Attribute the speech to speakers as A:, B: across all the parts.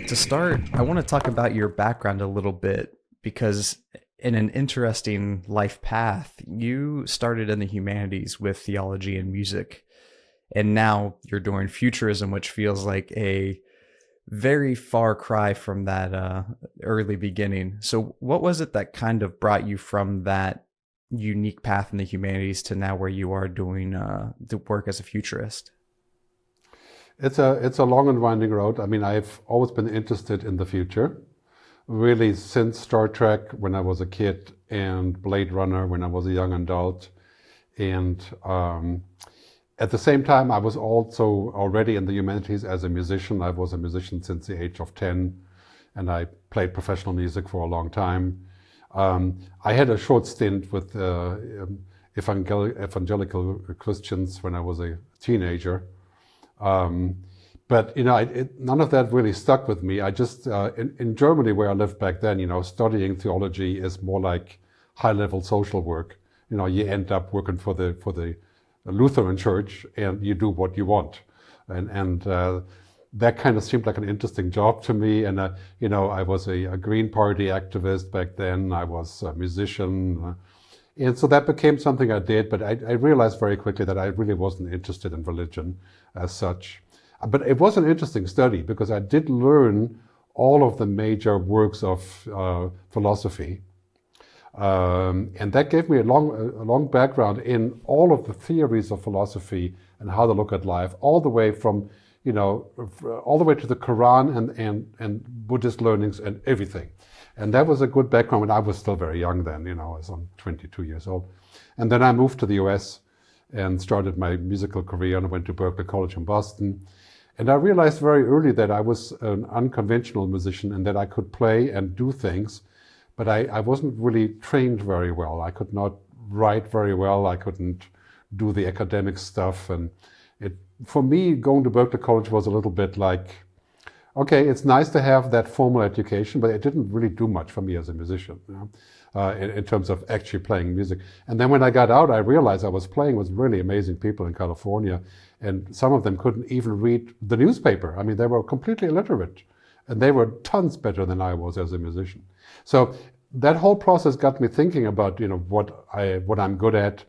A: To start, I want to talk about your background a little bit because in an interesting life path, you started in the humanities with theology and music, and now you're doing futurism, which feels like a very far cry from that early beginning. So, what was it that kind of brought you from that unique path in the humanities to now where you are doing the work as a futurist?
B: It's a long and winding road. I mean, I've always been interested in the future, really since Star Trek when I was a kid, and Blade Runner when I was a young adult. And at the same time, I was also already in the humanities as a musician. I was a musician since the age of 10, and I played professional music for a long time. I had a short stint with evangelical Christians when I was a teenager. But none of that really stuck with me. I just in Germany, where I lived back then, studying theology is more like high-level social work. You end up working for the Lutheran Church, and you do what you want, and that kind of seemed like an interesting job to me. And I was a Green Party activist back then. I was a musician. And so that became something I did, but I realized very quickly that I really wasn't interested in religion as such. But it was an interesting study because I did learn all of the major works of philosophy. And that gave me a long background in all of the theories of philosophy and how to look at life, all the way from, all the way to the Quran and Buddhist learnings and everything. And that was a good background when I was still very young then, I was 22 years old. And then I moved to the US and started my musical career, and I went to Berklee College in Boston. And I realized very early that I was an unconventional musician and that I could play and do things, but I wasn't really trained very well. I could not write very well. I couldn't do the academic stuff. And for me, going to Berklee College was a little bit like, okay, it's nice to have that formal education, but it didn't really do much for me as a musician, in terms of actually playing music. And then when I got out, I realized I was playing with really amazing people in California, and some of them couldn't even read the newspaper. I mean, they were completely illiterate, and they were tons better than I was as a musician. So that whole process got me thinking about, what I'm good at.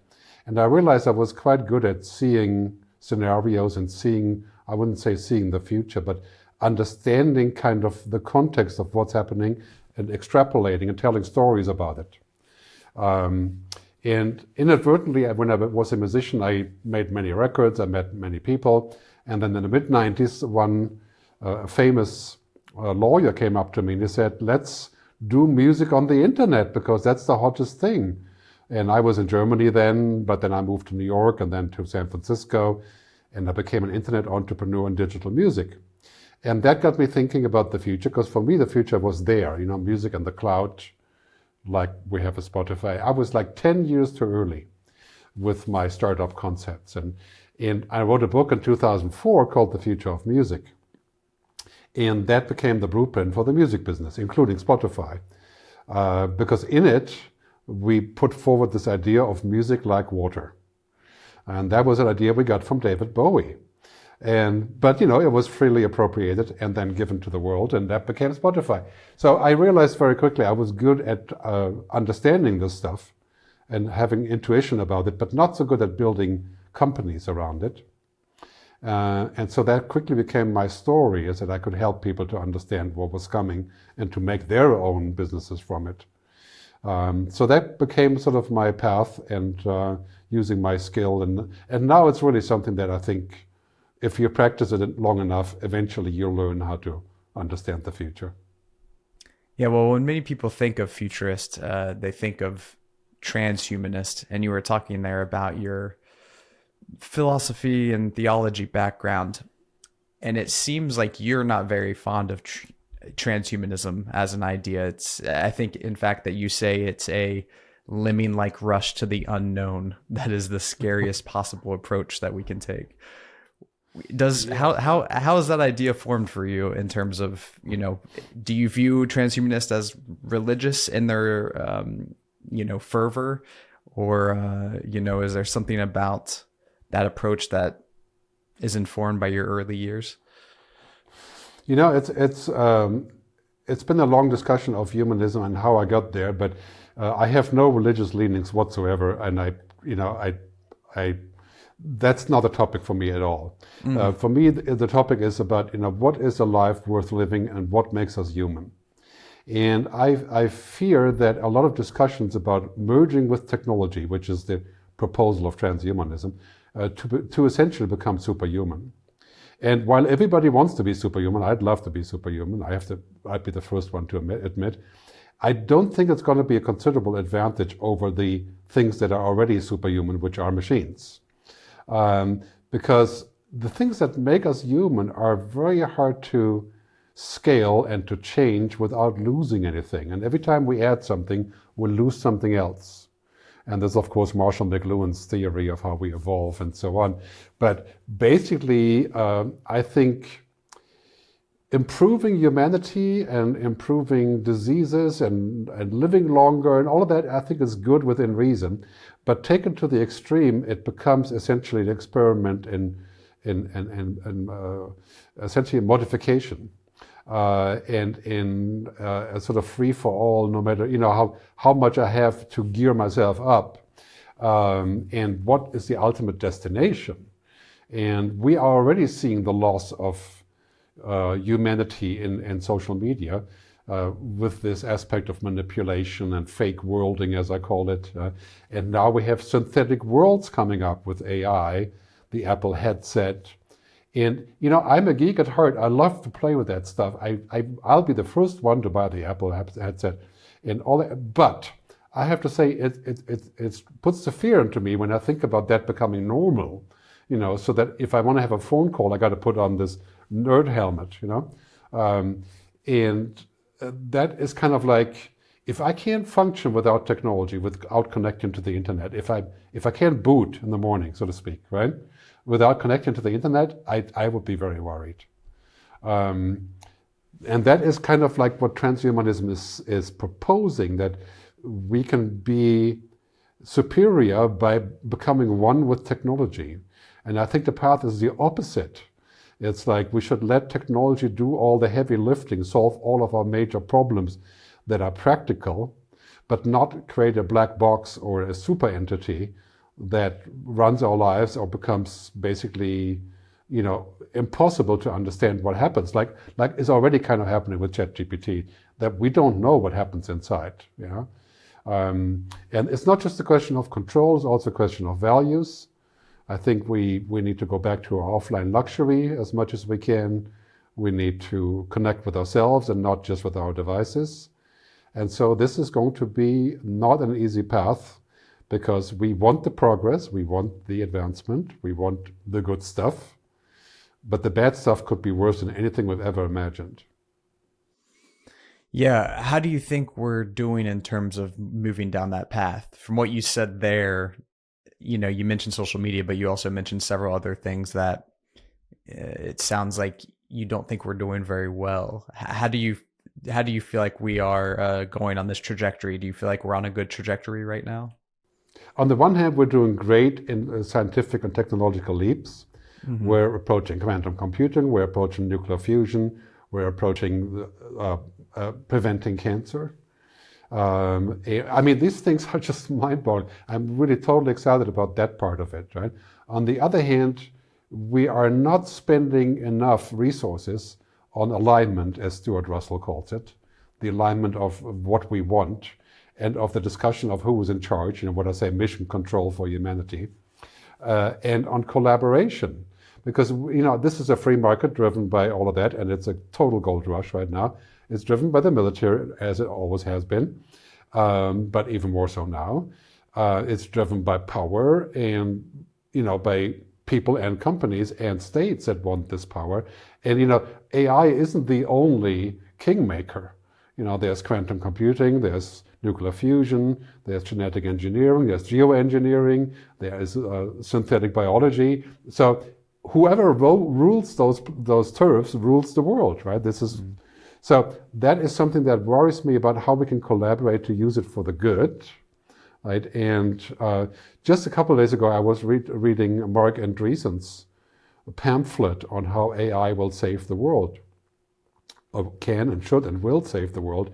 B: And I realized I was quite good at seeing scenarios and seeing, I wouldn't say seeing the future, but understanding kind of the context of what's happening and extrapolating and telling stories about it. And inadvertently, when I was a musician, I made many records, I met many people. And then in the mid-90s, one famous lawyer came up to me and he said, let's do music on the internet because that's the hottest thing. And I was in Germany then, but then I moved to New York and then to San Francisco, and I became an internet entrepreneur in digital music. And that got me thinking about the future, because for me, the future was there, music and the cloud, like we have a Spotify. I was like 10 years too early with my startup concepts. And I wrote a book in 2004 called The Future of Music. And that became the blueprint for the music business, including Spotify. Because in it, we put forward this idea of music like water. And that was an idea we got from David Bowie. But it was freely appropriated and then given to the world, and that became Spotify. So I realized very quickly I was good at understanding this stuff and having intuition about it, but not so good at building companies around it. And so that quickly became my story, is that I could help people to understand what was coming and to make their own businesses from it. So that became sort of my path, and using my skill. And now it's really something that I think, if you practice it long enough, eventually you'll learn how to understand the future.
A: Yeah, well, when many people think of futurist, they think of transhumanist, and you were talking there about your philosophy and theology background, and it seems like you're not very fond of transhumanism as an idea. I think, in fact, that you say it's a lemming-like rush to the unknown that is the scariest possible approach that we can take. How is that idea formed for you in terms of, do you view transhumanists as religious in their fervor, or is there something about that approach that is informed by your early years?
B: It's been a long discussion of humanism and how I got there, but I have no religious leanings whatsoever, and I that's not a topic for me at all. For me, the topic is about what is a life worth living and what makes us human. And I fear that a lot of discussions about merging with technology, which is the proposal of transhumanism, to essentially become superhuman. And while everybody wants to be superhuman, I'd love to be superhuman. I'd be the first one to admit. I don't think it's going to be a considerable advantage over the things that are already superhuman, which are machines. Because the things that make us human are very hard to scale and to change without losing anything. And every time we add something, we'll lose something else. And there's, of course, Marshall McLuhan's theory of how we evolve and so on. But basically, I think improving humanity and improving diseases and living longer and all of that, I think is good within reason. But taken to the extreme, it becomes essentially an experiment in essentially modification. And in a sort of free for all, no matter how much I have to gear myself up, and what is the ultimate destination. And we are already seeing the loss of humanity in social media with this aspect of manipulation and fake worlding, as I call it. And now we have synthetic worlds coming up with AI, the Apple headset. And I'm a geek at heart. I love to play with that stuff. I'll be the first one to buy the Apple headset and all that. But I have to say, it puts the fear into me when I think about that becoming normal. So that if I want to have a phone call, I got to put on this nerd helmet. And that is kind of like, if I can't function without technology, without connecting to the internet, if I can't boot in the morning, so to speak, right? Without connecting to the internet, I would be very worried. And that is kind of like what transhumanism is proposing, that we can be superior by becoming one with technology. And I think the path is the opposite. It's like we should let technology do all the heavy lifting, solve all of our major problems that are practical, but not create a black box or a super entity that runs our lives or becomes basically, impossible to understand what happens. Like is already kind of happening with ChatGPT, that we don't know what happens inside. And it's not just a question of control; it's also a question of values. I think we need to go back to our offline luxury as much as we can. We need to connect with ourselves and not just with our devices. And so this is going to be not an easy path, because we want the progress, we want the advancement, we want the good stuff, but the bad stuff could be worse than anything we've ever imagined.
A: Yeah, how do you think we're doing in terms of moving down that path? From what you said there, you mentioned social media, but you also mentioned several other things that it sounds like you don't think we're doing very well. How do you feel like we are going on this trajectory? Do you feel like we're on a good trajectory right now?
B: On the one hand, we're doing great in scientific and technological leaps. Mm-hmm. We're approaching quantum computing, we're approaching nuclear fusion, we're approaching preventing cancer. These things are just mind-blowing. I'm really totally excited about that part of it, right? On the other hand, we are not spending enough resources on alignment, as Stuart Russell calls it, the alignment of what we want, and of the discussion of who is in charge, what I say, mission control for humanity, and on collaboration. Because, this is a free market driven by all of that, and it's a total gold rush right now. It's driven by the military, as it always has been, but even more so now. It's driven by power and, by people and companies and states that want this power. And, AI isn't the only kingmaker. There's quantum computing, there's nuclear fusion, there's genetic engineering, there's geoengineering, there is synthetic biology. So whoever rules those turfs rules the world, right? So that is something that worries me about how we can collaborate to use it for the good, right? And just a couple of days ago, I was reading Mark Andreessen's pamphlet on how AI will save the world. can and should and will save the world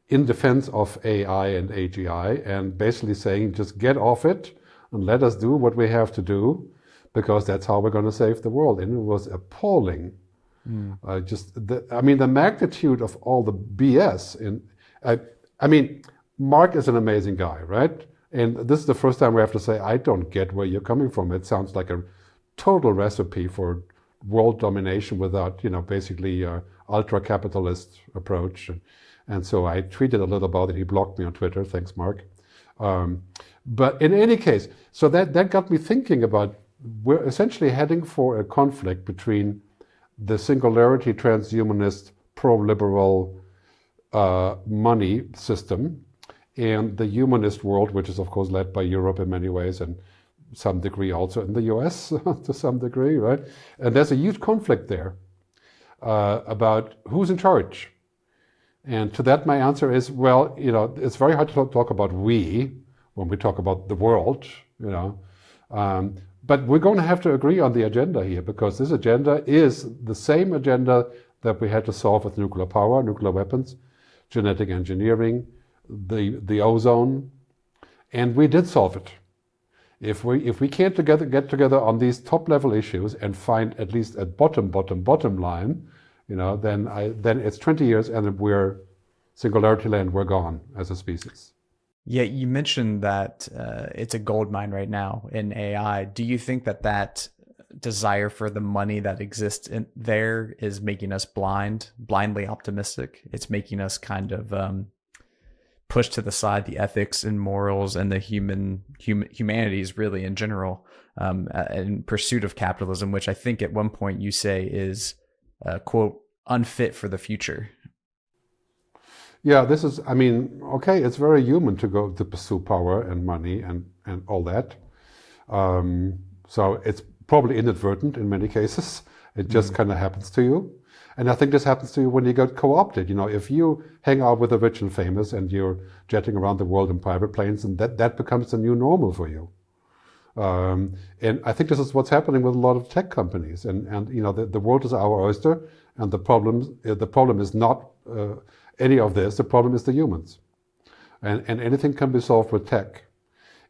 B: in defense of AI and AGI, and basically saying just get off it and let us do what we have to do, because that's how we're going to save the world. And it was appalling. The magnitude of all the BS. Mark is an amazing guy, right? And this is the first time we have to say, I don't get where you're coming from. It sounds like a total recipe for world domination without, basically ultra-capitalist approach. And so I tweeted a little about it. He blocked me on Twitter. Thanks, Mark. But in any case, so that got me thinking about, we're essentially heading for a conflict between the singularity transhumanist pro-liberal money system and the humanist world, which is of course led by Europe in many ways, and some degree also in the US to some degree, right? And there's a huge conflict there about who's in charge. And to that my answer is, well, it's very hard to talk about we when we talk about the world, but we're going to have to agree on the agenda here, because this agenda is the same agenda that we had to solve with nuclear power, nuclear weapons, genetic engineering, the ozone, and we did solve it. If we can't get together on these top level issues and find at least a bottom line, then it's 20 years and we're singularity land, we're gone as a species.
A: Yeah, you mentioned that it's a gold mine right now in AI. Do you think that desire for the money that exists in there is making us blindly optimistic? It's making us kind of push to the side the ethics and morals and the humanities really in general, in pursuit of capitalism, which I think at one point you say is, quote, unfit for the future.
B: Yeah, this is, okay, it's very human to go to pursue power and money and all that. So it's probably inadvertent in many cases. It just kind of happens to you. And I think this happens to you when you get co-opted. If you hang out with the rich and famous and you're jetting around the world in private planes, and that becomes the new normal for you. And I think this is what's happening with a lot of tech companies. And the world is our oyster, and the problem is not any of this. The problem is the humans. And anything can be solved with tech.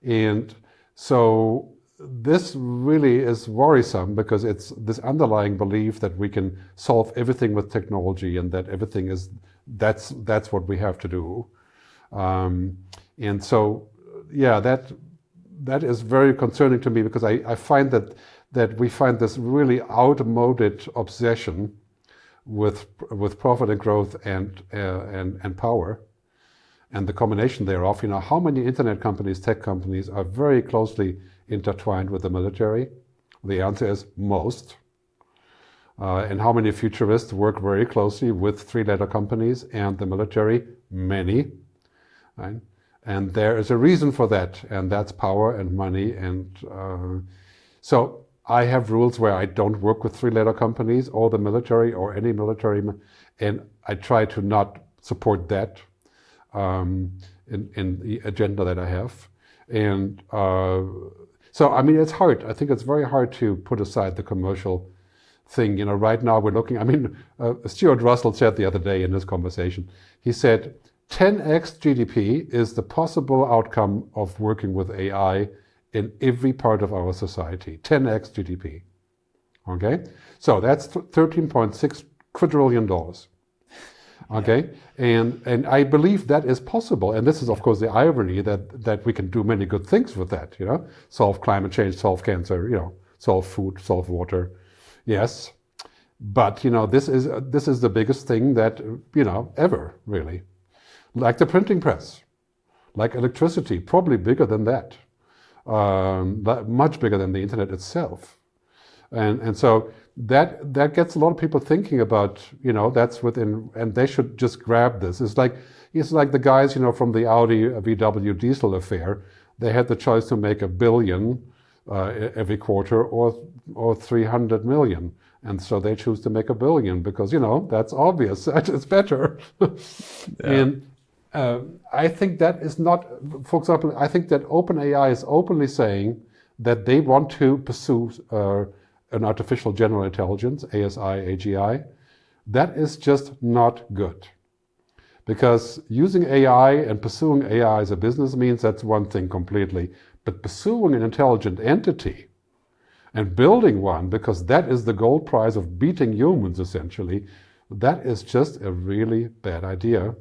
B: And so this really is worrisome, because it's this underlying belief that we can solve everything with technology, and that everything is, that's what we have to do. And so, yeah, that is very concerning to me, because I find that we find this really outmoded obsession with profit and growth and power, and the combination thereof. How many internet companies, tech companies are very closely intertwined with the military? The answer is most. And how many futurists work very closely with three-letter companies and the military? Many. Right? And there is a reason for that, and that's power and money. And so I have rules where I don't work with three-letter companies or the military or any military, and I try to not support that in the agenda that I have. And so, it's hard. I think it's very hard to put aside the commercial thing. Right now we're looking, Stuart Russell said the other day in this conversation, he said, 10x GDP is the possible outcome of working with AI in every part of our society. 10x GDP. Okay? So that's $13.6 quadrillion. Okay, and I believe that is possible, and this is of course the irony that we can do many good things with that. Solve climate change, solve cancer, solve food, solve water, yes, but this is the biggest thing that ever really, like the printing press, like electricity, probably bigger than that, much bigger than the internet itself, and so. That gets a lot of people thinking about, that's within, and they should just grab this. It's like the guys, from the Audi VW diesel affair. They had the choice to make $1 billion every quarter or 300 million, and so they choose to make $1 billion because that's obvious. It's better. Yeah. And I think that is not, for example, I think that OpenAI is openly saying that they want to pursue an artificial general intelligence, ASI, AGI, That is just not good. Because using AI and pursuing AI as a business means that's one thing completely. But pursuing an intelligent entity and building one, because that is the gold prize of beating humans essentially, that is just a really bad idea.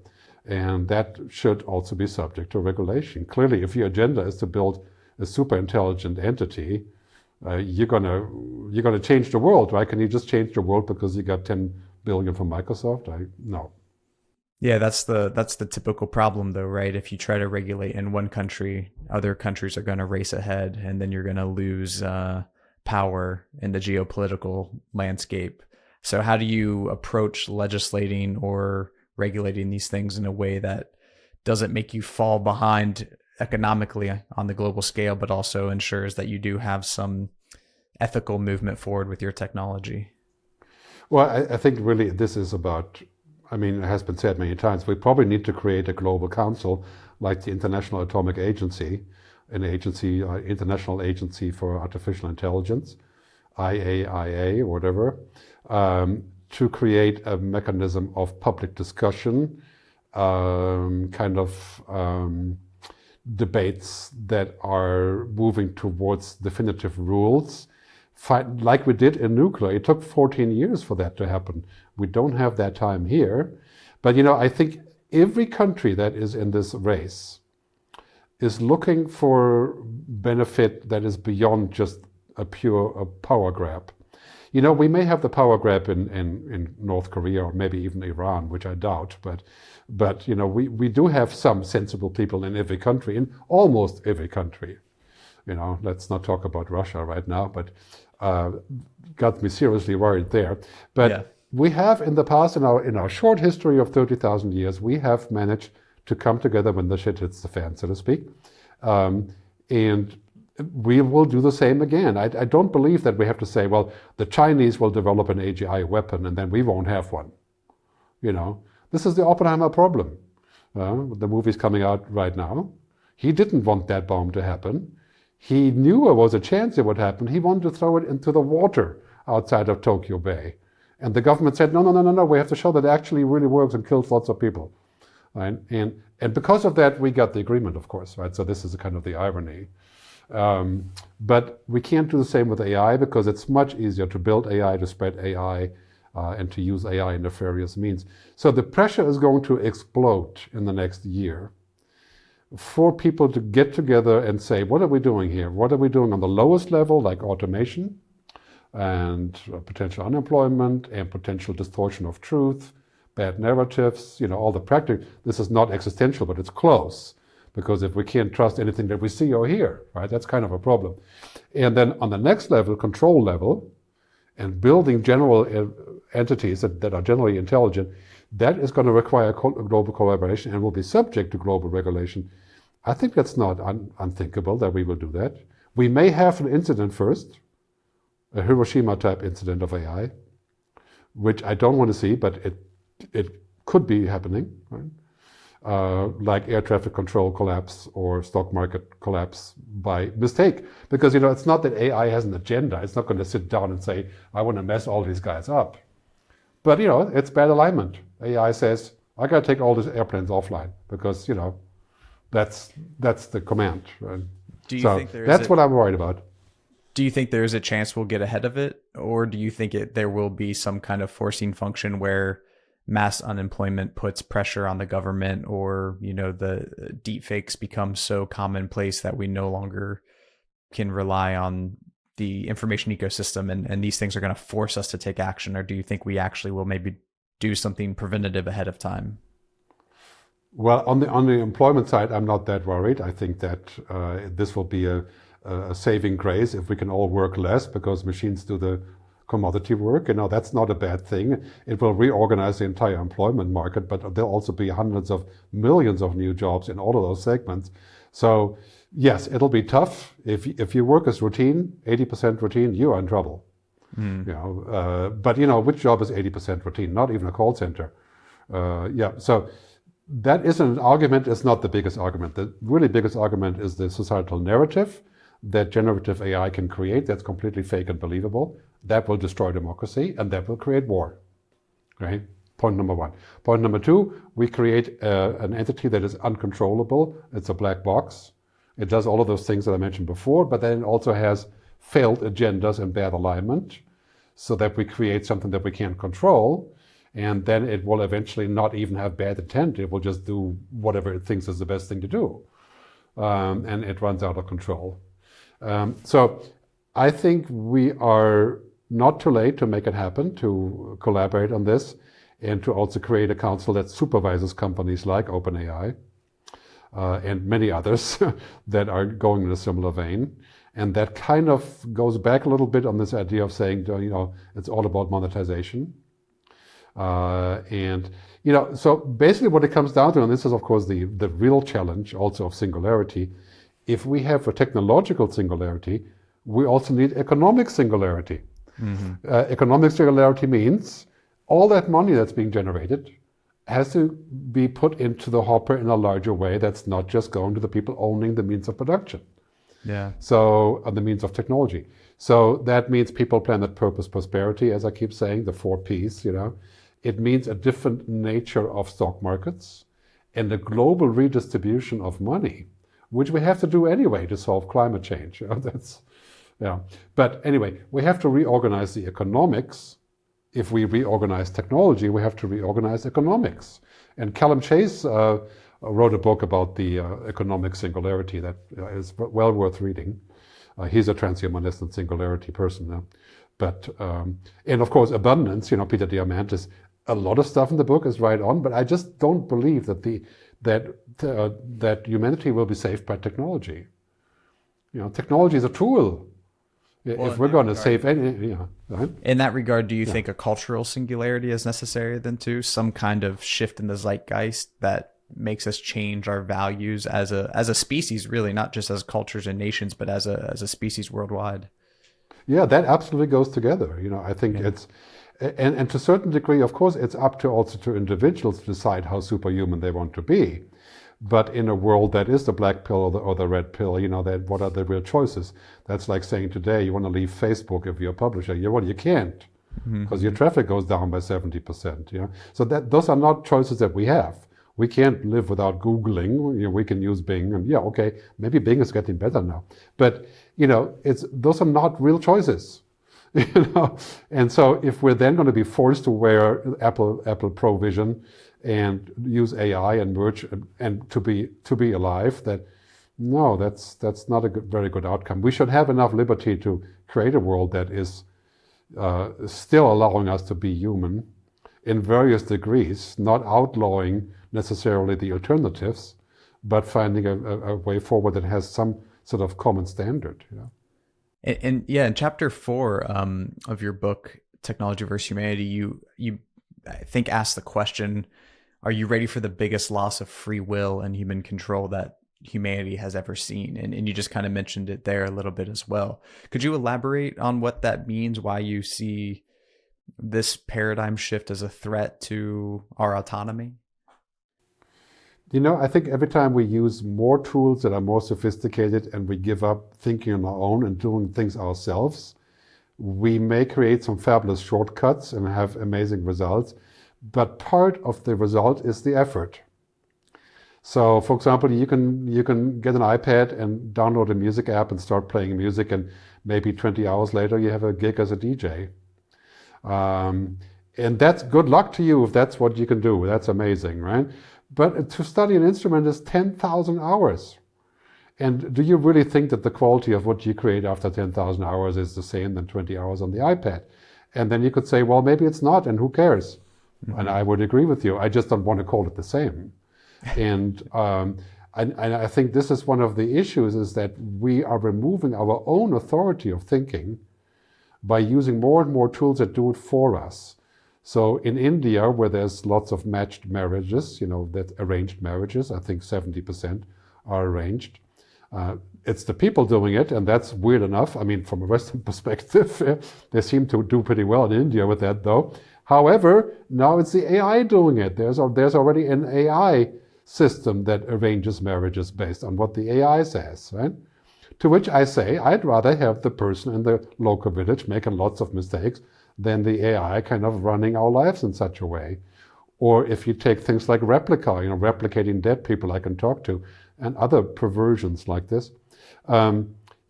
B: And that should also be subject to regulation. Clearly, if your agenda is to build a super intelligent entity, you're gonna change the world, right? Can you just change the world because you got 10 billion from Microsoft? No.
A: Yeah, that's the typical problem though, right? If you try to regulate in one country, other countries are going to race ahead, and then you're going to lose power in the geopolitical landscape. So how do you approach legislating or regulating these things in a way that doesn't make you fall behind economically on the global scale, but also ensures that you do have some ethical movement forward with your technology?
B: Well, I think really this is about, I mean, it has been said many times, we probably need to create a global council like the International Atomic Agency, an agency, International Agency for Artificial Intelligence, IAIA or whatever, to create a mechanism of public discussion, debates that are moving towards definitive rules. Like we did in nuclear, it took 14 years for that to happen. We don't have that time here. But I think every country that is in this race is looking for benefit that is beyond just a pure power grab. We may have the power grab in North Korea or maybe even Iran, which I doubt, but we do have some sensible people in every country, in almost every country. Let's not talk about Russia right now, but got me seriously worried there. But yeah. We have in the past, in our short history of 30,000 years, we have managed to come together when the shit hits the fan, so to speak. And we will do the same again. I don't believe that we have to say, well, the Chinese will develop an AGI weapon and then we won't have one. This is the Oppenheimer problem. The movie's coming out right now. He didn't want that bomb to happen. He knew there was a chance it would happen. He wanted to throw it into the water outside of Tokyo Bay. And the government said, no, we have to show that it actually really works and kills lots of people. Right? And because of that, we got the agreement, of course. Right? So this is kind of the irony. But we can't do the same with AI because it's much easier to build AI, to spread AI, and to use AI in nefarious means. So the pressure is going to explode in the next year for people to get together and say, what are we doing here? What are we doing on the lowest level, like automation and potential unemployment and potential distortion of truth, bad narratives, all the practical. This is not existential, but it's close. Because if we can't trust anything that we see or hear, right, that's kind of a problem. And then on the next level, control level, and building general entities that are generally intelligent, that is going to require global collaboration and will be subject to global regulation. I think that's not unthinkable that we will do that. We may have an incident first, a Hiroshima-type incident of AI, which I don't want to see, but it could be happening, right? Like air traffic control collapse or stock market collapse by mistake. Because, it's not that AI has an agenda. It's not going to sit down and say, I want to mess all these guys up. But, it's bad alignment. AI says, I got to take all these airplanes offline because, that's the command. Right? That's what I'm worried about.
A: Do you think there's a chance we'll get ahead of it? Or do you think there will be some kind of forcing function where mass unemployment puts pressure on the government, or the deep fakes become so commonplace that we no longer can rely on the information ecosystem, and these things are going to force us to take action? Or do you think we actually will maybe do something preventative ahead of time?
B: Well, on the employment side, I'm not that worried. I think that this will be a saving grace if we can all work less because machines do the commodity work. That's not a bad thing. It will reorganize the entire employment market, but there'll also be hundreds of millions of new jobs in all of those segments. So yes, it'll be tough. If your work is routine, 80% routine, you are in trouble. But which job is 80% routine? Not even a call center. So that isn't an argument. It's not the biggest argument. The really biggest argument is the societal narrative that generative AI can create that's completely fake and believable. That will destroy democracy and that will create war. right? Point number one. Point number two, we create an entity that is uncontrollable. It's a black box. It does all of those things that I mentioned before, but then it also has failed agendas and bad alignment, so that we create something that we can't control, and then it will eventually not even have bad intent. It will just do whatever it thinks is the best thing to do, and it runs out of control. So I think we are not too late to make it happen, to collaborate on this, and to also create a council that supervises companies like OpenAI and many others that are going in a similar vein. And that kind of goes back a little bit on this idea of saying, you know, it's all about monetization. And, you know, so basically what it comes down to, and this is of course the real challenge also of singularity, if we have a technological singularity, we also need economic singularity. Economic singularity means all that money that's being generated has to be put into the hopper in a larger way that's not just going to the people owning the means of production.
A: Yeah.
B: So, the means of technology. So that means people, planet, purpose, prosperity, as I keep saying, the 4 Ps, you know. It means a different nature of stock markets and a global redistribution of money, which we have to do anyway to solve climate change. You know, that's, yeah. But anyway, we have to reorganize the economics. If we reorganize technology, we have to reorganize economics. And Callum Chase wrote a book about the economic singularity that is well worth reading. He's a transhumanist and singularity person now. But, and of course, abundance, you know, Peter Diamandis, a lot of stuff in the book is right on, but I just don't believe that that humanity will be saved by technology. You know, technology is a tool. Well, if we're going to save any, you know, right?
A: In that regard, do you think a cultural singularity is necessary then too? Some kind of shift in the zeitgeist that makes us change our values as a species, really, not just as cultures and nations, but as a species worldwide.
B: Yeah, that absolutely goes together. You know, I think it's, and to a certain degree, of course, it's up to also to individuals to decide how superhuman they want to be. But in a world that is the black pill or the red pill, you know, that what are the real choices? That's like saying today you want to leave Facebook if you're a publisher. You can't, because your traffic goes down by 70%. You know, so those are not choices that we have. We can't live without Googling. You know, we can use Bing, and yeah, okay, maybe Bing is getting better now. But you know, those are not real choices. You know, and so if we're then going to be forced to wear Apple Pro Vision and use AI and merge and to be alive, that's not a very good outcome. We should have enough liberty to create a world that is still allowing us to be human in various degrees, not outlawing necessarily the alternatives, but finding a way forward that has some sort of common standard. You know?
A: And yeah, in chapter 4 of your book, Technology versus Humanity, you I think asked the question, are you ready for the biggest loss of free will and human control that humanity has ever seen? And you just kind of mentioned it there a little bit as well. Could you elaborate on what that means, why you see this paradigm shift as a threat to our autonomy?
B: You know, I think every time we use more tools that are more sophisticated and we give up thinking on our own and doing things ourselves, we may create some fabulous shortcuts and have amazing results. But part of the result is the effort. So, for example, you can get an iPad and download a music app and start playing music, and maybe 20 hours later you have a gig as a DJ. And that's good luck to you if that's what you can do. That's amazing, right? But to study an instrument is 10,000 hours. And do you really think that the quality of what you create after 10,000 hours is the same than 20 hours on the iPad? And then you could say, well, maybe it's not, and who cares? And I would agree with you. I just don't want to call it the same. And I think this is one of the issues, is that we are removing our own authority of thinking by using more and more tools that do it for us. So in India, where there's lots of matched marriages, you know, that arranged marriages, I think 70% are arranged. It's the people doing it, and that's weird enough. I mean, from a Western perspective, they seem to do pretty well in India with that, though. However, now it's the AI doing it. There's already an AI system that arranges marriages based on what the AI says, right? To which I say, I'd rather have the person in the local village making lots of mistakes than the AI kind of running our lives in such a way. Or if you take things like replica, replicating dead people I can talk to, and other perversions like this.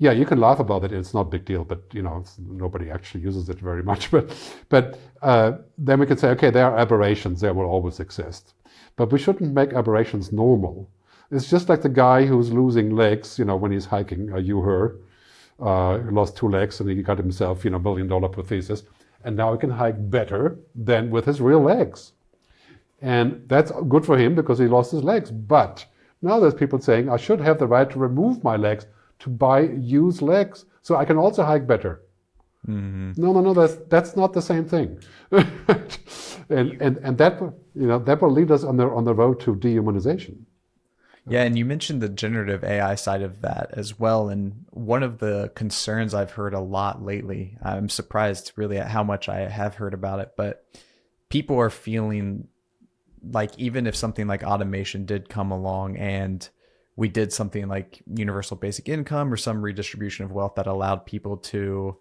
B: Yeah, you can laugh about it. It's not a big deal, but nobody actually uses it very much. But then we can say, okay, there are aberrations. There will always exist. But we shouldn't make aberrations normal. It's just like the guy who's losing legs, when he's hiking, her, lost 2 legs and he got himself, $1 billion prosthesis. And now he can hike better than with his real legs. And that's good for him because he lost his legs. But now there's people saying, I should have the right to remove my legs to buy used legs so I can also hike better. Mm-hmm. No, that's not the same thing. and that will lead us on the road to dehumanization.
A: Yeah, and you mentioned the generative AI side of that as well. And one of the concerns I've heard a lot lately, I'm surprised really at how much I have heard about it, but people are feeling like even if something like automation did come along and we did something like universal basic income or some redistribution of wealth that allowed people to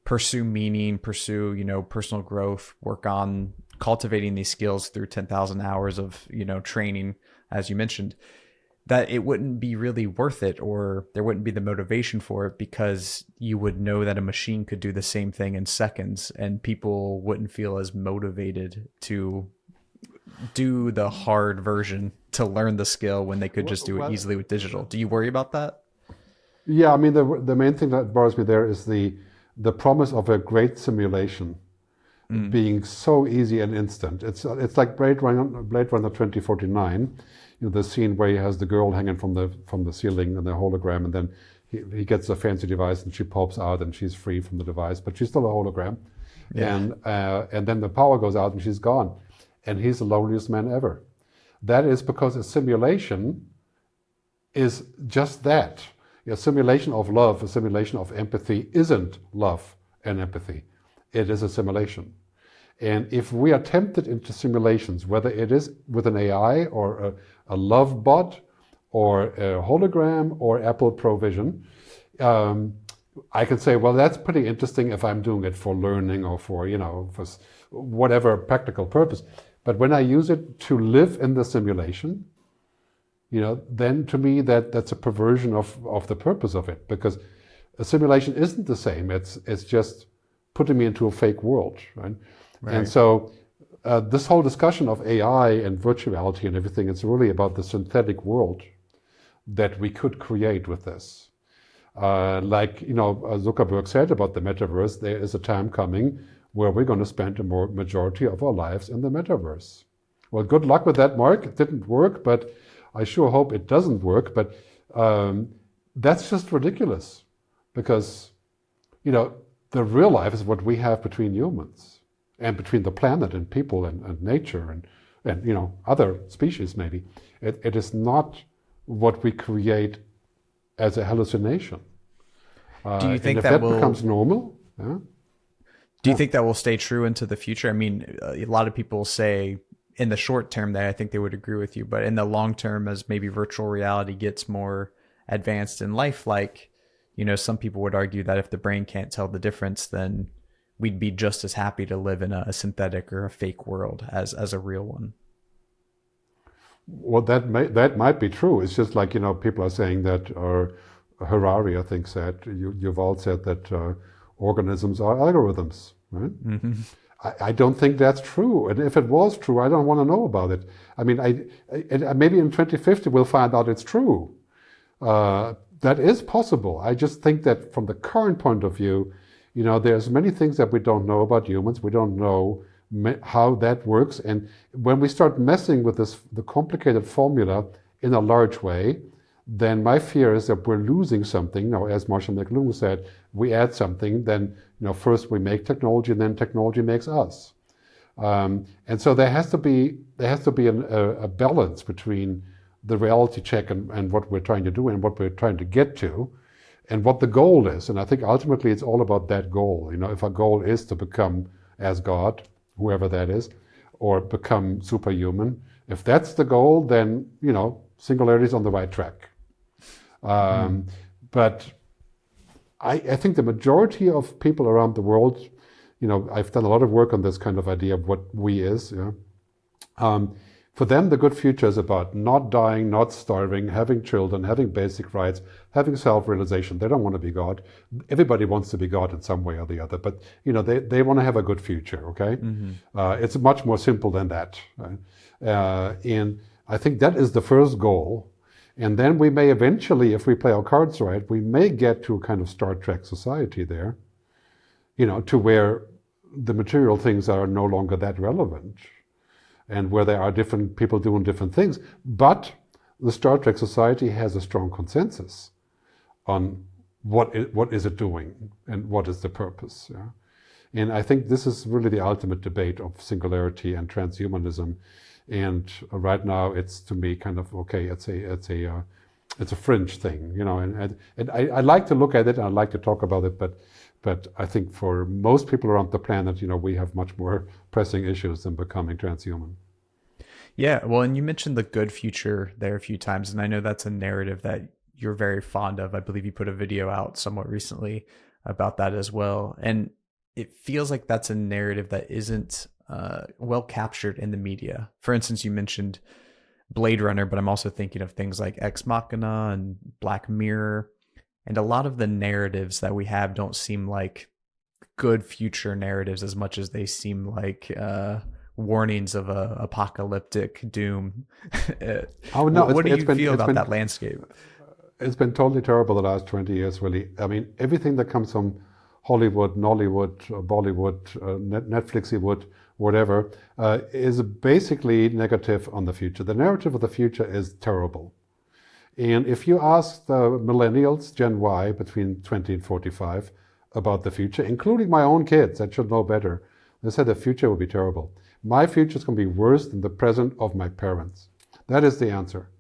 A: pursue meaning, pursue, personal growth, work on cultivating these skills through 10,000 hours of, training, as you mentioned, that it wouldn't be really worth it, or there wouldn't be the motivation for it because you would know that a machine could do the same thing in seconds and people wouldn't feel as motivated to do the hard version to learn the skill when they could just do it easily with digital. Do you worry about that?
B: Yeah, I mean, the main thing that bothers me there is the promise of a great simulation being so easy and instant. It's like Blade Runner 2049, the scene where he has the girl hanging from the ceiling and the hologram, and then he gets a fancy device and she pops out and she's free from the device, but she's still a hologram. Yeah. And then the power goes out and she's gone. And he's the loneliest man ever. That is because a simulation is just that. A simulation of love, a simulation of empathy isn't love and empathy. It is a simulation. And if we are tempted into simulations, whether it is with an AI or a love bot or a hologram or Apple Provision, I can say, well, that's pretty interesting if I'm doing it for learning or for whatever practical purpose. But when I use it to live in the simulation, then to me that's a perversion of the purpose of it, because a simulation isn't the same. It's just putting me into a fake world, right? And so this whole discussion of AI and virtuality and everything, it's really about the synthetic world that we could create with this. Like Zuckerberg said about the metaverse, there is a time coming where we're going to spend a majority of our lives in the metaverse. Well, good luck with that, Mark. It didn't work, but I sure hope it doesn't work. But that's just ridiculous, because the real life is what we have between humans and between the planet and people and nature and other species maybe. It is not what we create as a hallucination.
A: Do you think
B: if
A: that
B: becomes normal? Yeah.
A: Do you think that will stay true into the future? I mean, a lot of people say in the short term that I think they would agree with you, but in the long term, as maybe virtual reality gets more advanced in life, some people would argue that if the brain can't tell the difference, then we'd be just as happy to live in a synthetic or a fake world as a real one.
B: Well, that might be true. It's just like, people are saying that, or Harari, I think, said, Yuval said that organisms are algorithms, right? Mm-hmm. I don't think that's true. And if it was true, I don't want to know about it. I mean, maybe in 2050 we'll find out it's true. That is possible. I just think that from the current point of view, there's many things that we don't know about humans. We don't know how that works. And when we start messing with the complicated formula in a large way, then my fear is that we're losing something. Now, as Marshall McLuhan said, we add something, then first we make technology, and then technology makes us. And so there has to be a balance between the reality check and what we're trying to do and what we're trying to get to, and what the goal is. And I think ultimately it's all about that goal. If our goal is to become as God, whoever that is, or become superhuman, if that's the goal, then Singularity is on the right track. But I think the majority of people around the world, I've done a lot of work on this kind of idea of what we is. For them, the good future is about not dying, not starving, having children, having basic rights, having self-realization. They don't want to be God. Everybody wants to be God in some way or the other, but they want to have a good future. Okay, it's much more simple than that. Right? And I think that is the first goal. And then we may eventually, if we play our cards right, we may get to a kind of Star Trek society there, to where the material things are no longer that relevant, and where there are different people doing different things. But the Star Trek society has a strong consensus on what is it doing and what is the purpose. Yeah? And I think this is really the ultimate debate of singularity and transhumanism. And right now, it's to me kind of okay. It's a fringe thing, and I like to look at it and I like to talk about it, but I think for most people around the planet, we have much more pressing issues than becoming transhuman.
A: Yeah, well, and you mentioned the good future there a few times, and I know that's a narrative that you're very fond of. I believe you put a video out somewhat recently about that as well. And it feels like that's a narrative that isn't well captured in the media. For instance, you mentioned Blade Runner, but I'm also thinking of things like Ex Machina and Black Mirror. And a lot of the narratives that we have don't seem like good future narratives as much as they seem like warnings of a apocalyptic doom.
B: Oh no!
A: What do you feel about that landscape?
B: It's been totally terrible the last 20 years, really. I mean, everything that comes from Hollywood, Nollywood, Bollywood, Netflixywood, whatever, is basically negative on the future. The narrative of the future is terrible. And if you ask the millennials, Gen Y, between 20 and 45, about the future, including my own kids that should know better, they said the future will be terrible. My future is going to be worse than the present of my parents. That is the answer.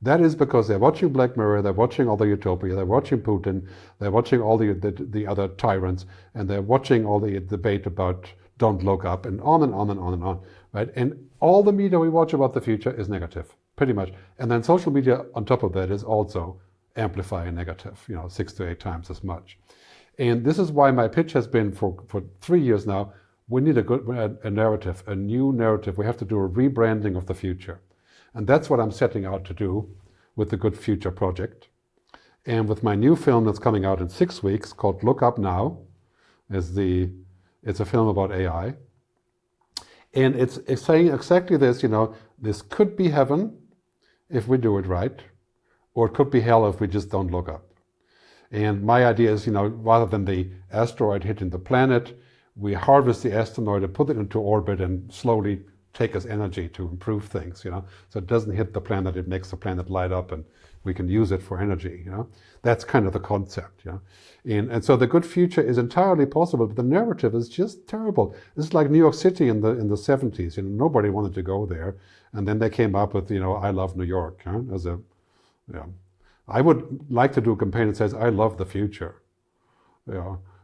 B: That is because they're watching Black Mirror, they're watching all the utopia, they're watching Putin, they're watching all the other tyrants, and they're watching all the debate about don't look up, and on and on and on and on, right? And all the media we watch about the future is negative, pretty much. And then social media on top of that is also amplifying negative, 6 to 8 times as much. And this is why my pitch has been for 3 years now, we need a narrative, a new narrative. We have to do a rebranding of the future. And that's what I'm setting out to do with the Good Future Project. And with my new film that's coming out in 6 weeks called Look Up Now, it's a film about AI. And it's saying exactly this, this could be heaven if we do it right, or it could be hell if we just don't look up. And my idea is, rather than the asteroid hitting the planet, we harvest the asteroid and put it into orbit and slowly take us energy to improve things, so it doesn't hit the planet, it makes the planet light up and we can use it for energy, That's kind of the concept, And so the good future is entirely possible, but the narrative is just terrible. It's like New York City in the 70s, nobody wanted to go there. And then they came up with, I love New York, I would like to do a campaign that says, I love the future,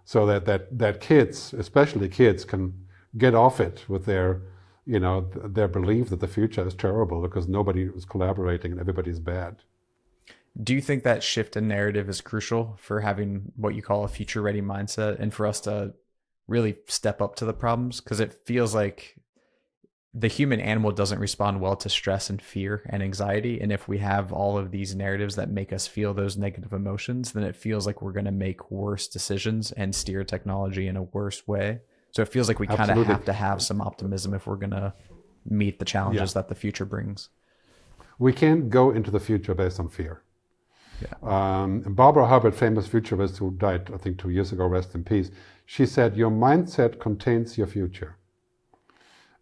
B: so that kids, especially kids, can get off it with their belief that the future is terrible because nobody is collaborating and everybody's bad.
A: Do you think that shift in narrative is crucial for having what you call a future-ready mindset and for us to really step up to the problems? Because it feels like the human animal doesn't respond well to stress and fear and anxiety. And if we have all of these narratives that make us feel those negative emotions, then it feels like we're going to make worse decisions and steer technology in a worse way. So it feels like we kind of have to have some optimism if we're going to meet the challenges that the future brings.
B: We can't go into the future based on fear.
A: Yeah.
B: Barbara Hubbard, famous futurist who died, I think, 2 years ago, rest in peace, she said, your mindset contains your future.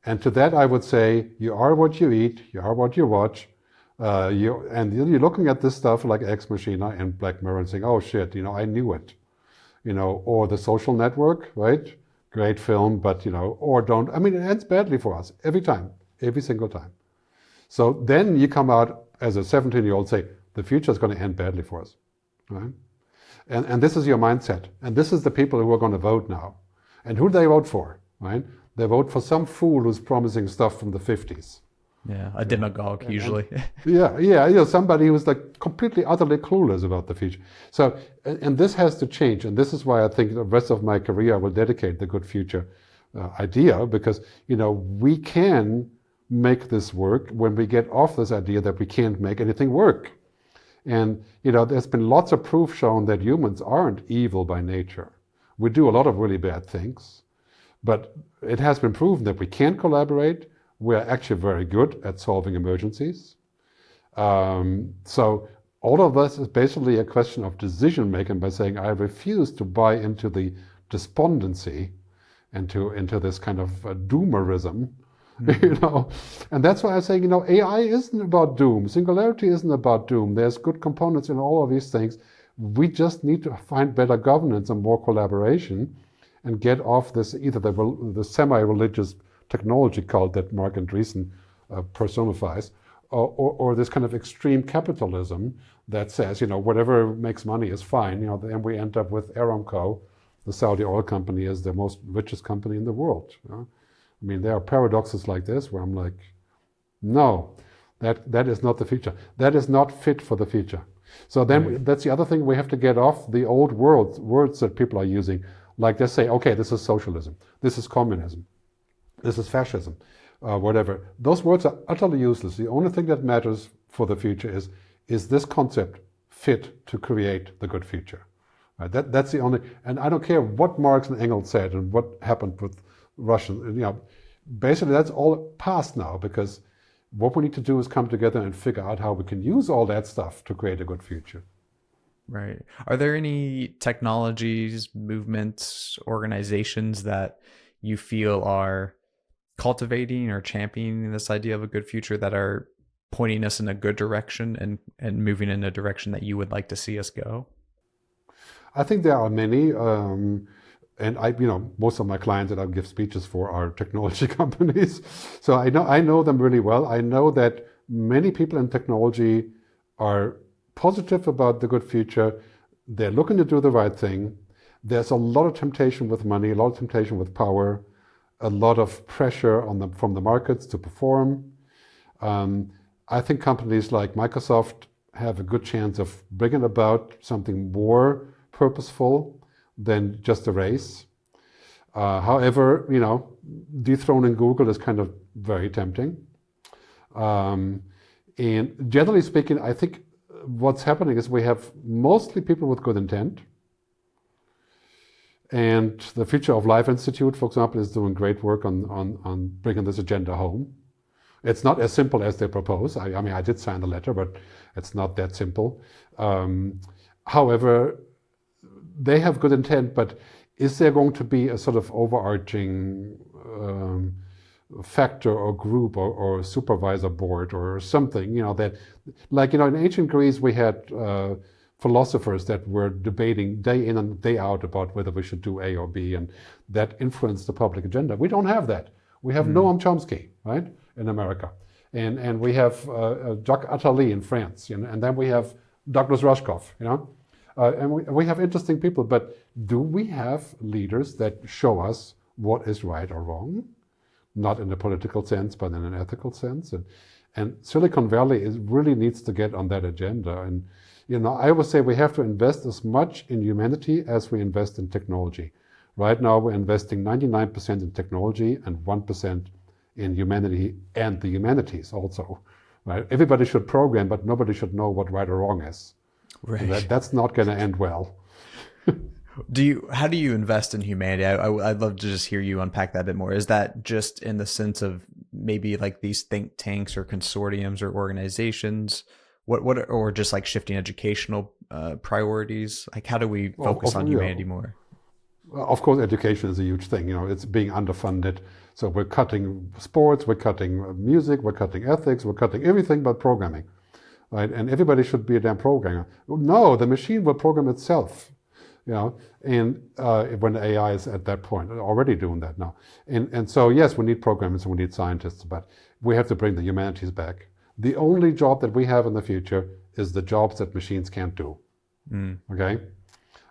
B: And to that I would say, you are what you eat, you are what you watch, you're looking at this stuff like Ex Machina and Black Mirror and saying, oh shit, I knew it. Or The Social Network, right? Great film, but or don't. I mean, it ends badly for us every time, every single time. So then you come out as a 17-year-old say, the future is going to end badly for us, right? And this is your mindset. And this is the people who are going to vote now. And who do they vote for, right? They vote for some fool who's promising stuff from the 50s,
A: Yeah, a demagogue usually.
B: Somebody who's like completely, utterly clueless about the future. So, and this has to change, and this is why I think the rest of my career I will dedicate the good future idea, because we can make this work when we get off this idea that we can't make anything work. And there's been lots of proof shown that humans aren't evil by nature. We do a lot of really bad things, but it has been proven that we can collaborate. We're actually very good at solving emergencies. So all of this is basically a question of decision making by saying, I refuse to buy into the despondency, into this kind of doomerism, And that's why I'm saying, AI isn't about doom. Singularity isn't about doom. There's good components in all of these things. We just need to find better governance and more collaboration and get off this, either the semi-religious technology cult that Mark Andreessen personifies, or this kind of extreme capitalism that says, whatever makes money is fine. Then we end up with Aramco, the Saudi oil company, as the most richest company in the world. I mean, there are paradoxes like this where I'm like, no, that is not the future. That is not fit for the future. So then that's the other thing, we have to get off the old words that people are using. Like they say, okay, this is socialism, this is communism, this is fascism, whatever. Those words are utterly useless. The only thing that matters for the future is this concept fit to create the good future? Right? That's the only, and I don't care what Marx and Engels said and what happened with Russian, basically that's all past now, because what we need to do is come together and figure out how we can use all that stuff to create a good future.
A: Right. Are there any technologies, movements, organizations that you feel are cultivating or championing this idea of a good future, that are pointing us in a good direction and moving in a direction that you would like to see us go?
B: I think there are many. And most of my clients that I give speeches for are technology companies. So I know them really well. I know that many people in technology are positive about the good future. They're looking to do the right thing. There's a lot of temptation with money, a lot of temptation with power, a lot of pressure from the markets to perform. I think companies like Microsoft have a good chance of bringing about something more purposeful than just a race. However, dethroning Google is kind of very tempting. And generally speaking, I think what's happening is we have mostly people with good intent. And the Future of Life Institute, for example, is doing great work on bringing this agenda home. It's not as simple as they propose. I mean, I did sign the letter, but it's not that simple. However, they have good intent, but is there going to be a sort of overarching factor or group or supervisor board or something, that, like, in ancient Greece, we had philosophers that were debating day in and day out about whether we should do A or B, and that influenced the public agenda. We don't have that. We have Noam Chomsky, right, in America. And we have Jacques Attali in France, and then we have Douglas Rushkoff, and we have interesting people, but do we have leaders that show us what is right or wrong? Not in a political sense, but in an ethical sense. And Silicon Valley really needs to get on that agenda. And, I would say we have to invest as much in humanity as we invest in technology. Right now, we're investing 99% in technology and 1% in humanity and the humanities also. Right? Everybody should program, but nobody should know what right or wrong is. Right. That's not going to end well.
A: How do you invest in humanity? I'd love to just hear you unpack that a bit more. Is that just in the sense of maybe like these think tanks or consortiums or organizations? Or just like shifting educational priorities? Like, how do we focus on humanity more?
B: Of course, education is a huge thing. It's being underfunded. So we're cutting sports, we're cutting music, we're cutting ethics, we're cutting everything but programming. Right? And everybody should be a damn programmer. No, the machine will program itself. And when AI is at that point, already doing that now. And so, yes, we need programmers and we need scientists, but we have to bring the humanities back. The only job that we have in the future is the jobs that machines can't do. Okay?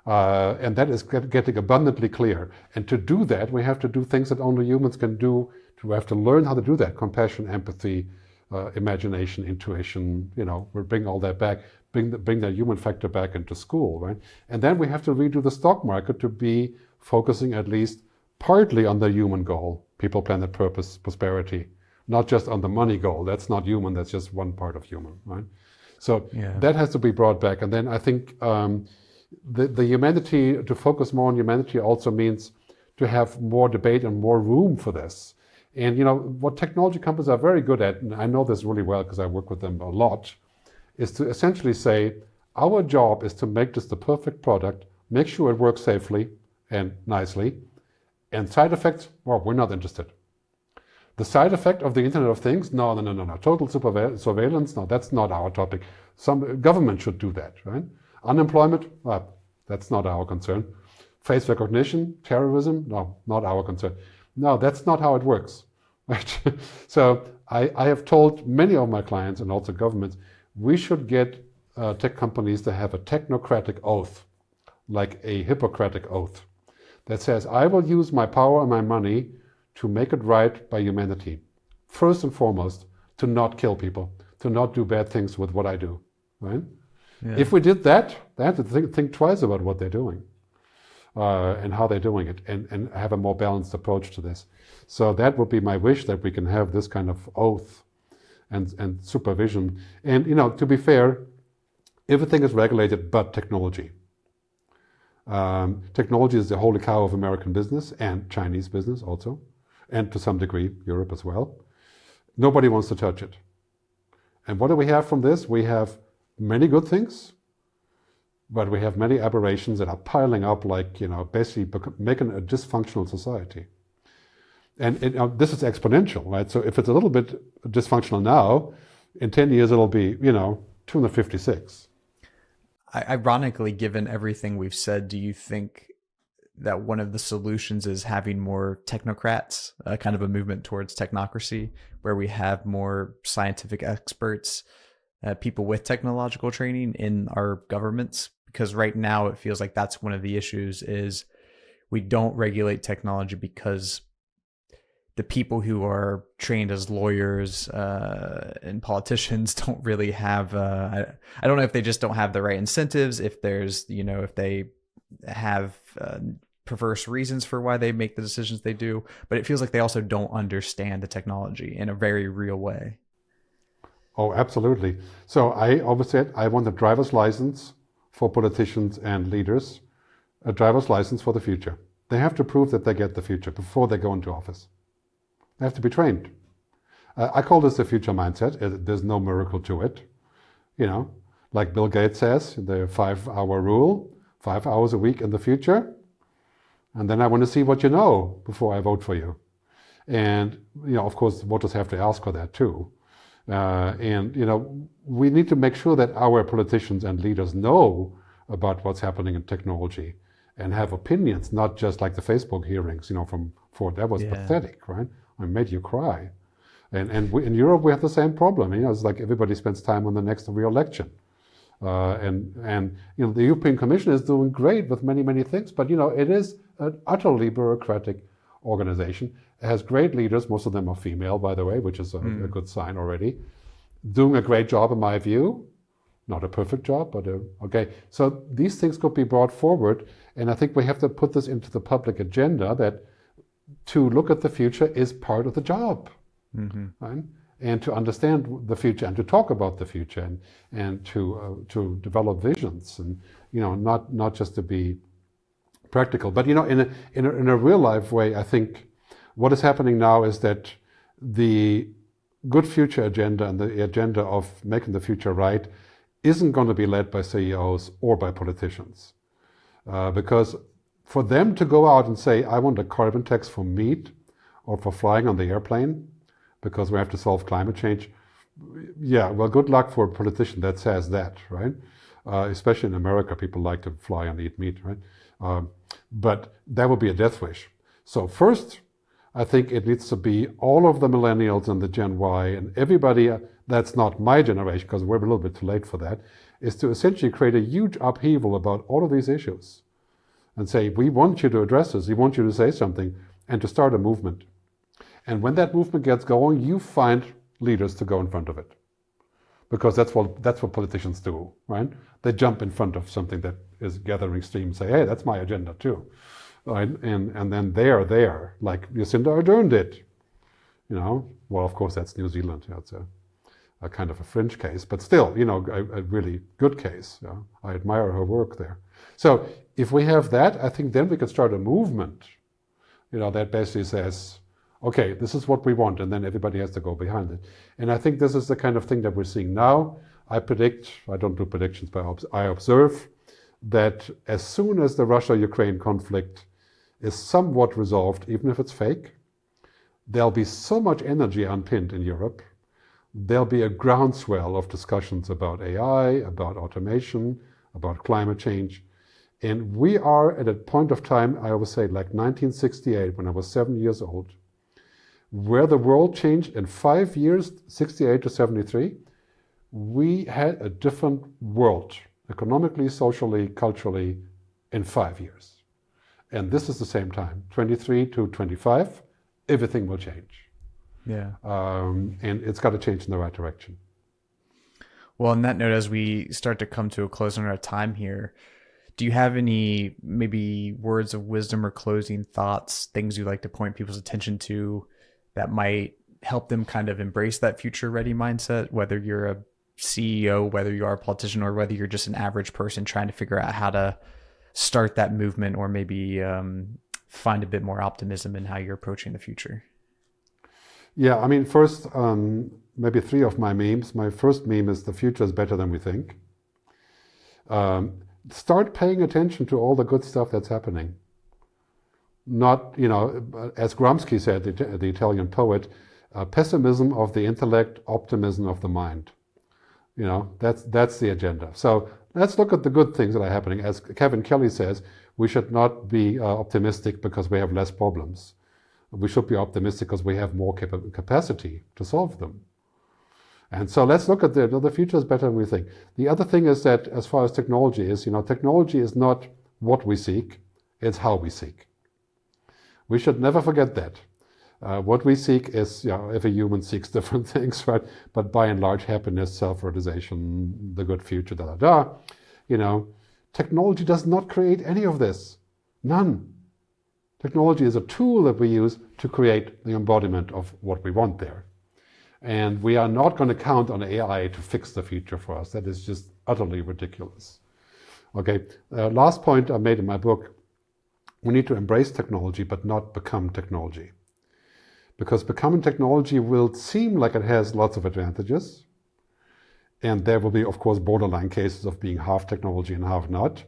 B: And that is getting abundantly clear. And to do that, we have to do things that only humans can do. We have to learn how to do that: compassion, empathy, imagination, intuition, we'll bring all that back, bring the human factor back into school, right? And then we have to redo the stock market to be focusing at least partly on the human goal, people, planet, purpose, prosperity, not just on the money goal. That's not human, that's just one part of human, right? So that has to be brought back. And then I think the humanity, to focus more on humanity also means to have more debate and more room for this. And what technology companies are very good at, and I know this really well because I work with them a lot, is to essentially say, our job is to make this the perfect product, make sure it works safely and nicely, and side effects, well, we're not interested. The side effect of the Internet of Things, no. Total surveillance, no, that's not our topic. Some government should do that, right? Unemployment, well, that's not our concern. Face recognition, terrorism, no, not our concern. No, that's not how it works, right? So I have told many of my clients and also governments, we should get tech companies to have a technocratic oath, like a Hippocratic oath, that says, I will use my power and my money to make it right by humanity. First and foremost, to not kill people, to not do bad things with what I do, right? Yeah. If we did that, they have to think twice about what they're doing and how they're doing it, and have a more balanced approach to this. So that would be my wish, that we can have this kind of oath and supervision. And to be fair, everything is regulated but technology. Technology is the holy cow of American business and Chinese business also, and to some degree Europe as well. Nobody wants to touch it. And what do we have from this? We have many good things, but we have many aberrations that are piling up, like, basically making a dysfunctional society. And this is exponential, right? So if it's a little bit dysfunctional now, in 10 years it'll be, 256.
A: Ironically, given everything we've said, do you think that one of the solutions is having more technocrats, kind of a movement towards technocracy, where we have more scientific experts, people with technological training in our governments? Because right now it feels like that's one of the issues, is we don't regulate technology because the people who are trained as lawyers and politicians don't really have, I don't know if they just don't have the right incentives, if there's, if they have perverse reasons for why they make the decisions they do, but it feels like they also don't understand the technology in a very real way.
B: Oh, absolutely. So I always said I want a driver's license for politicians and leaders, a driver's license for the future. They have to prove that they get the future before they go into office. They have to be trained. I call this the future mindset. There's no miracle to it. Like Bill Gates says, the 5-hour rule, 5 hours a week in the future. And then I want to see what you know before I vote for you. And, of course, voters have to ask for that too. We need to make sure that our politicians and leaders know about what's happening in technology and have opinions, not just like the Facebook hearings, from Ford. That was pathetic, right? It made you cry. And in Europe, we have the same problem. It's like everybody spends time on the next re-election. The European Commission is doing great with many, many things, but it is an utterly bureaucratic organization. It has great leaders, most of them are female, by the way, which is a good sign already. Doing a great job, in my view. Not a perfect job, but okay. So these things could be brought forward, and I think we have to put this into the public agenda, that to look at the future is part of the job. Right? And to understand the future and to talk about the future and to develop visions, and not just to be practical, but in a real life way. I think what is happening now is that the good future agenda and the agenda of making the future right isn't going to be led by CEOs or by politicians, because for them to go out and say, I want a carbon tax for meat or for flying on the airplane because we have to solve climate change, well, good luck for a politician that says that, right? Especially in America, people like to fly and eat meat, right? But that would be a death wish. So first, I think it needs to be all of the millennials and the Gen Y and everybody that's not my generation, because we're a little bit too late for that, is to essentially create a huge upheaval about all of these issues and say, we want you to address this, we want you to say something, and to start a movement. And when that movement gets going, you find leaders to go in front of it. Because that's what politicians do, right? They jump in front of something that is gathering steam and say, hey, that's my agenda too. Right? And then they are there, like Jacinda Ardern did. Well, of course, that's New Zealand. It's a kind of a fringe case, but still, a really good case. I admire her work there. So if we have that, I think then we can start a movement, that basically says, okay, this is what we want, and then everybody has to go behind it. And I think this is the kind of thing that we're seeing now. I don't do predictions, but I observe that as soon as the Russia-Ukraine conflict is somewhat resolved, even if it's fake, there'll be so much energy unpinned in Europe. There'll be a groundswell of discussions about AI, about automation, about climate change. And we are at a point of time, I always say, like 1968, when I was 7 years old, where the world changed in 5 years, 68 to 73. We had a different world, economically, socially, culturally, in 5 years. And this is the same time, 23 to 25, everything will change.
A: Yeah.
B: And it's got to change in the right direction.
A: Well, on that note, as we start to come to a close on our time here, do you have any maybe words of wisdom or closing thoughts, things you'd like to point people's attention to that might help them kind of embrace that future-ready mindset, whether you're a CEO, whether you are a politician, or whether you're just an average person trying to figure out how to start that movement, or maybe find a bit more optimism in how you're approaching the future?
B: Yeah, I mean, first, maybe 3 of my memes. My first meme is the future is better than we think. Start paying attention to all the good stuff that's happening. Not, as Gramsci said, the Italian poet, pessimism of the intellect, optimism of the mind. That's the agenda. So let's look at the good things that are happening. As Kevin Kelly says, we should not be optimistic because we have less problems. We should be optimistic because we have more capacity to solve them. And so let's look at the future is better than we think. The other thing is that as far as technology is, technology is not what we seek, it's how we seek. We should never forget that. What we seek is, every human seeks different things, right? But by and large, happiness, self-realization, the good future, technology does not create any of this. None. Technology is a tool that we use to create the embodiment of what we want there. And we are not going to count on AI to fix the future for us. That is just utterly ridiculous. Okay, last point I made in my book, we need to embrace technology but not become technology. Because becoming technology will seem like it has lots of advantages. And there will be, of course, borderline cases of being half technology and half not,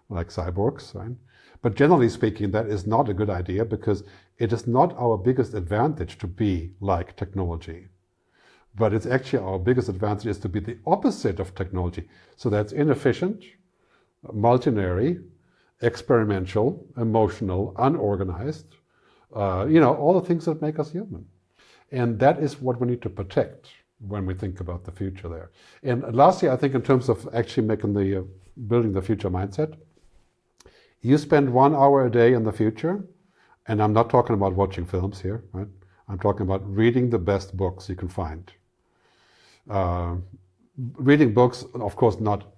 B: like cyborgs, right? But generally speaking, that is not a good idea because it is not our biggest advantage to be like technology. But it's actually our biggest advantage is to be the opposite of technology. So that's inefficient, multinary, experimental, emotional, unorganized, all the things that make us human. And that is what we need to protect when we think about the future there. And lastly, I think in terms of actually building the future mindset, you spend 1 hour a day in the future, and I'm not talking about watching films here, right? I'm talking about reading the best books you can find. Reading books, of course, not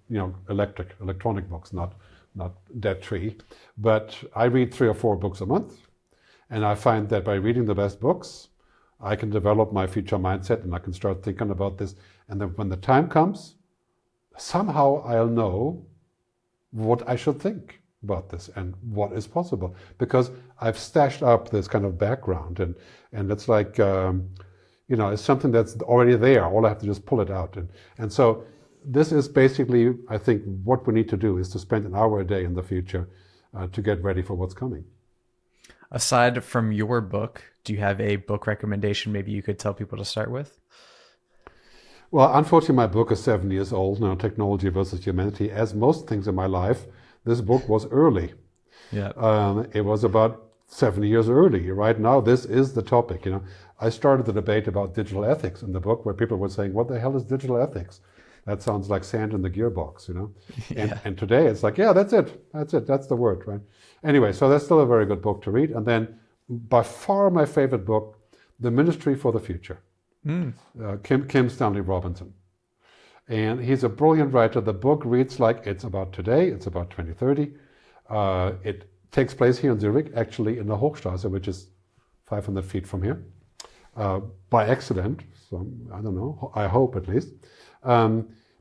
B: electronic books, not Dead Tree, but I read 3 or 4 books a month, and I find that by reading the best books, I can develop my future mindset, and I can start thinking about this. And then when the time comes, somehow I'll know what I should think about this and what is possible, because I've stashed up this kind of background, and it's like it's something that's already there. All I have to just pull it out, and so this is basically, I think, what we need to do is to spend 1 hour a day in the future to get ready for what's coming.
A: Aside from your book, do you have a book recommendation maybe you could tell people to start with?
B: Well, unfortunately, my book is 7 years old now, Technology versus Humanity. As most things in my life, this book was early.
A: Yeah.
B: It was about 7 years early. Right now, this is the topic. I started the debate about digital ethics in the book, where people were saying, "What the hell is digital ethics? That sounds like sand in the gearbox."
A: Yeah.
B: And today it's like, yeah, that's it. That's the word, right? Anyway, so that's still a very good book to read. And then, by far my favorite book, The Ministry for the Future. Kim Stanley Robinson. And he's a brilliant writer. The book reads like it's about today, it's about 2030. It takes place here in Zurich, actually in the Hochstraße, which is 500 feet from here, by accident. So I don't know, I hope at least.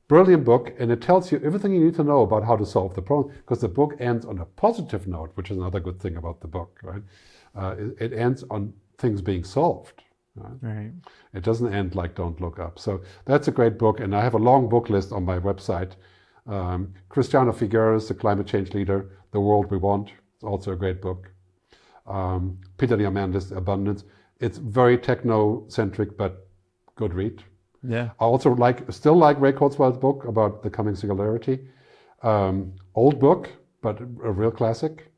B: Brilliant book, and it tells you everything you need to know about how to solve the problem, because the book ends on a positive note, which is another good thing about the book, right? It ends on things being solved. Right. It doesn't end like Don't Look Up. So that's a great book, and I have a long book list on my website. Cristiano Figueres, The Climate Change Leader, The World We Want. It's also a great book. Peter Diamandis, Abundance. It's very techno-centric, but good read.
A: Yeah.
B: I also still like Ray Kurzweil's book about the coming singularity. Old book, but a real classic.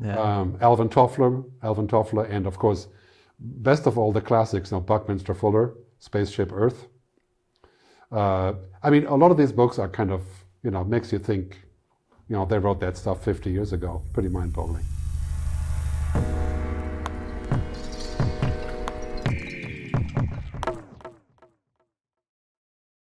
B: Yeah. Alvin Toffler, and of course, best of all the classics, Buckminster Fuller, Spaceship Earth. I mean, a lot of these books are kind of, makes you think, they wrote that stuff 50 years ago. Pretty mind-boggling.